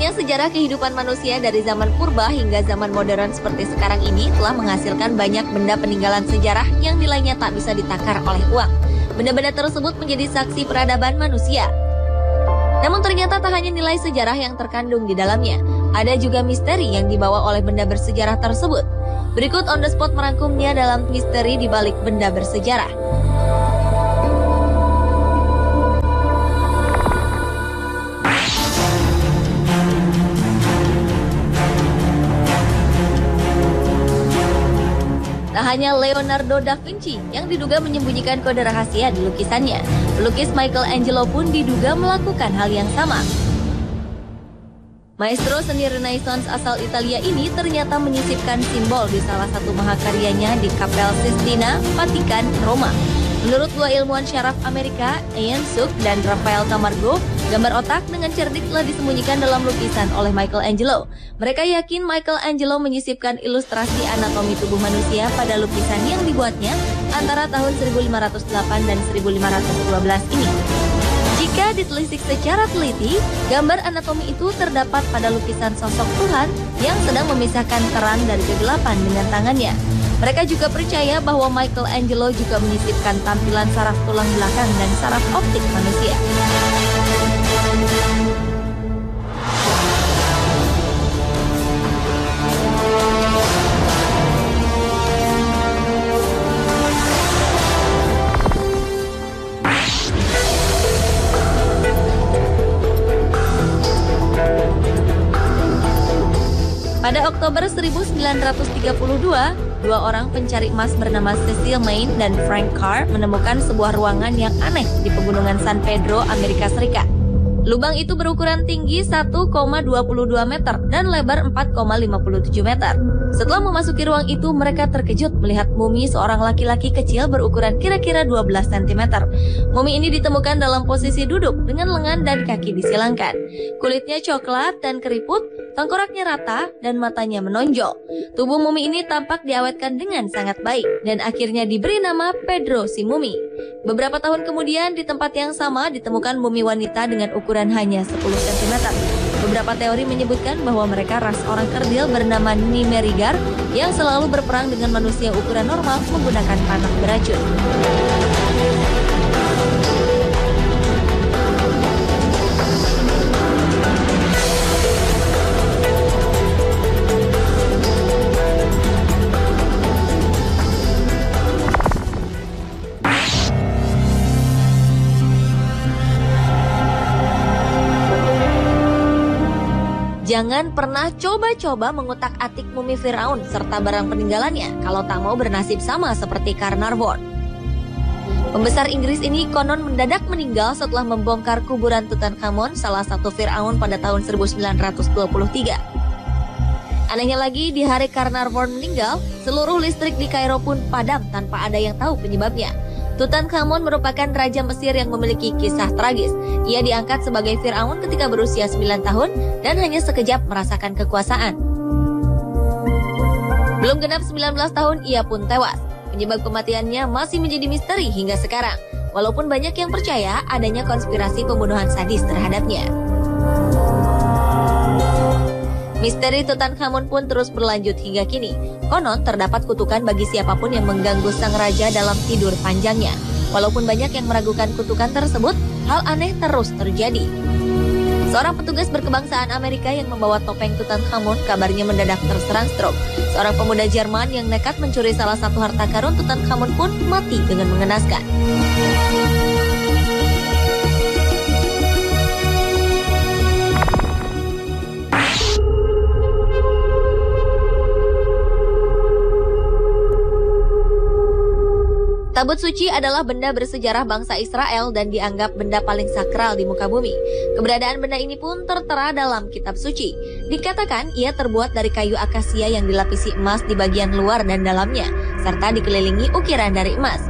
Panjangnya sejarah kehidupan manusia dari zaman purba hingga zaman modern seperti sekarang ini telah menghasilkan banyak benda peninggalan sejarah yang nilainya tak bisa ditakar oleh uang. Benda-benda tersebut menjadi saksi peradaban manusia. Namun ternyata tak hanya nilai sejarah yang terkandung di dalamnya, ada juga misteri yang dibawa oleh benda bersejarah tersebut. Berikut On The Spot merangkumnya dalam misteri di balik benda bersejarah. Tak hanya Leonardo da Vinci yang diduga menyembunyikan kode rahasia di lukisannya, pelukis Michelangelo pun diduga melakukan hal yang sama. Maestro seni Renaissance asal Italia ini ternyata menyisipkan simbol di salah satu mahakaryanya di Kapel Sistina, Vatikan, Roma. Menurut dua ilmuwan syaraf Amerika, Ian Suk dan Rafael Camargo, gambar otak dengan cerdik telah disembunyikan dalam lukisan oleh Michelangelo. Mereka yakin Michelangelo menyisipkan ilustrasi anatomi tubuh manusia pada lukisan yang dibuatnya antara tahun 1508 dan 1512 ini. Jika ditelisik secara teliti, gambar anatomi itu terdapat pada lukisan sosok Tuhan yang sedang memisahkan terang dari kegelapan dengan tangannya. Mereka juga percaya bahwa Michelangelo juga menyisipkan tampilan saraf tulang belakang dan saraf optik manusia. Pada Oktober 1932, dua orang pencari emas bernama Cecil Main dan Frank Carr menemukan sebuah ruangan yang aneh di pegunungan San Pedro, Amerika Serikat. Lubang itu berukuran tinggi 1,22 meter dan lebar 4,57 meter. Setelah memasuki ruang itu, mereka terkejut melihat mumi seorang laki-laki kecil berukuran kira-kira 12 cm. Mumi ini ditemukan dalam posisi duduk dengan lengan dan kaki disilangkan. Kulitnya coklat dan keriput, tengkoraknya rata, dan matanya menonjol. Tubuh mumi ini tampak diawetkan dengan sangat baik dan akhirnya diberi nama Pedro si Mumi. Beberapa tahun kemudian di tempat yang sama ditemukan mumi wanita dengan ukuran hanya 10 cm. Beberapa teori menyebutkan bahwa mereka ras orang kerdil bernama Nimerigar yang selalu berperang dengan manusia ukuran normal menggunakan panah beracun. Jangan pernah coba-coba mengutak-atik mumi Firaun serta barang peninggalannya kalau tak mau bernasib sama seperti Carnarvon. Pembesar Inggris ini konon mendadak meninggal setelah membongkar kuburan Tutankhamun, salah satu Firaun pada tahun 1923. Anehnya lagi, di hari Carnarvon meninggal, seluruh listrik di Kairo pun padam tanpa ada yang tahu penyebabnya. Tutankhamun merupakan raja Mesir yang memiliki kisah tragis. Ia diangkat sebagai Firaun ketika berusia 9 tahun dan hanya sekejap merasakan kekuasaan. Belum genap 19 tahun ia pun tewas. Penyebab kematiannya masih menjadi misteri hingga sekarang, walaupun banyak yang percaya adanya konspirasi pembunuhan sadis terhadapnya. Misteri Tutankhamun pun terus berlanjut hingga kini. Konon terdapat kutukan bagi siapapun yang mengganggu sang raja dalam tidur panjangnya. Walaupun banyak yang meragukan kutukan tersebut, hal aneh terus terjadi. Seorang petugas berkebangsaan Amerika yang membawa topeng Tutankhamun kabarnya mendadak terserang stroke. Seorang pemuda Jerman yang nekat mencuri salah satu harta karun Tutankhamun pun mati dengan mengenaskan. Tabut suci adalah benda bersejarah bangsa Israel dan dianggap benda paling sakral di muka bumi. Keberadaan benda ini pun tertera dalam kitab suci. Dikatakan ia terbuat dari kayu akasia yang dilapisi emas di bagian luar dan dalamnya, serta dikelilingi ukiran dari emas.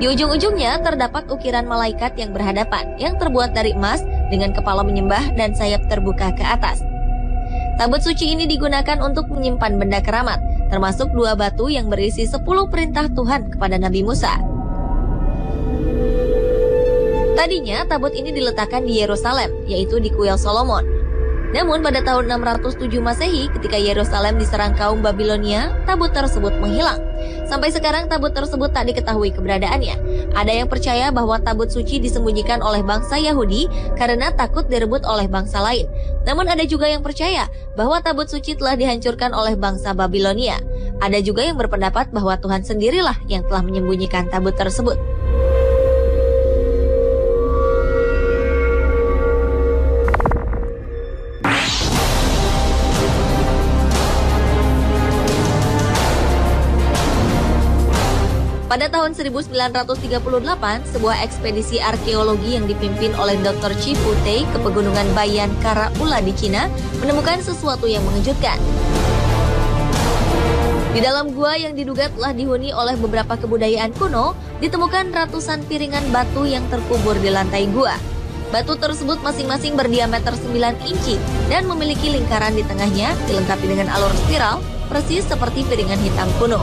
Di ujung-ujungnya terdapat ukiran malaikat yang berhadapan, yang terbuat dari emas dengan kepala menyembah dan sayap terbuka ke atas. Tabut suci ini digunakan untuk menyimpan benda keramat, termasuk 2 batu yang berisi 10 perintah Tuhan kepada Nabi Musa. Tadinya tabut ini diletakkan di Yerusalem, yaitu di Kuil Solomon. Namun pada tahun 607 Masehi, ketika Yerusalem diserang kaum Babilonia, tabut tersebut menghilang. Sampai sekarang tabut tersebut tak diketahui keberadaannya. Ada yang percaya bahwa tabut suci disembunyikan oleh bangsa Yahudi karena takut direbut oleh bangsa lain. Namun ada juga yang percaya bahwa tabut suci telah dihancurkan oleh bangsa Babilonia. Ada juga yang berpendapat bahwa Tuhan sendirilah yang telah menyembunyikan tabut tersebut. Pada tahun 1938, sebuah ekspedisi arkeologi yang dipimpin oleh Dr. Chifu Tei ke pegunungan Bayan Karaula di Cina menemukan sesuatu yang mengejutkan. Di dalam gua yang diduga telah dihuni oleh beberapa kebudayaan kuno, ditemukan ratusan piringan batu yang terkubur di lantai gua. Batu tersebut masing-masing berdiameter 9 inci dan memiliki lingkaran di tengahnya, dilengkapi dengan alur spiral, persis seperti piringan hitam kuno.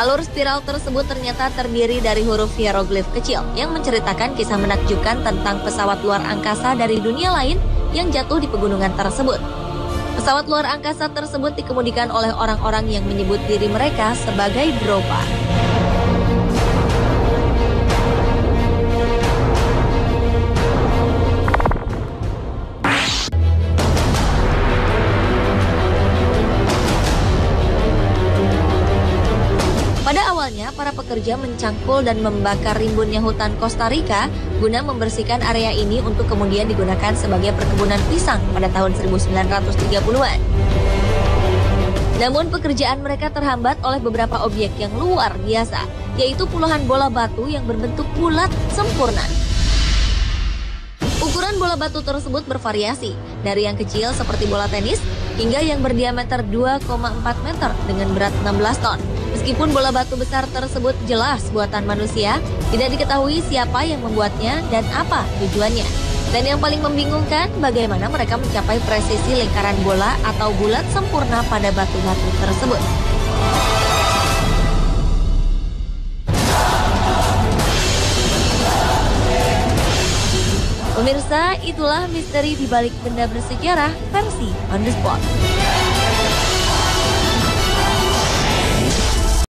Alur spiral tersebut ternyata terdiri dari huruf hieroglif kecil yang menceritakan kisah menakjubkan tentang pesawat luar angkasa dari dunia lain yang jatuh di pegunungan tersebut. Pesawat luar angkasa tersebut dikemudikan oleh orang-orang yang menyebut diri mereka sebagai Dropa. Pada awalnya, para pekerja mencangkul dan membakar rimbunnya hutan Costa Rica guna membersihkan area ini untuk kemudian digunakan sebagai perkebunan pisang pada tahun 1930-an. Namun pekerjaan mereka terhambat oleh beberapa objek yang luar biasa, yaitu puluhan bola batu yang berbentuk bulat sempurna. Ukuran bola batu tersebut bervariasi, dari yang kecil seperti bola tenis hingga yang berdiameter 2,4 meter dengan berat 16 ton. Meskipun bola batu besar tersebut jelas buatan manusia, tidak diketahui siapa yang membuatnya dan apa tujuannya. Dan yang paling membingungkan, bagaimana mereka mencapai presisi lingkaran bola atau bulat sempurna pada batu-batu tersebut. Pemirsa, itulah misteri di balik benda bersejarah versi On The Spot.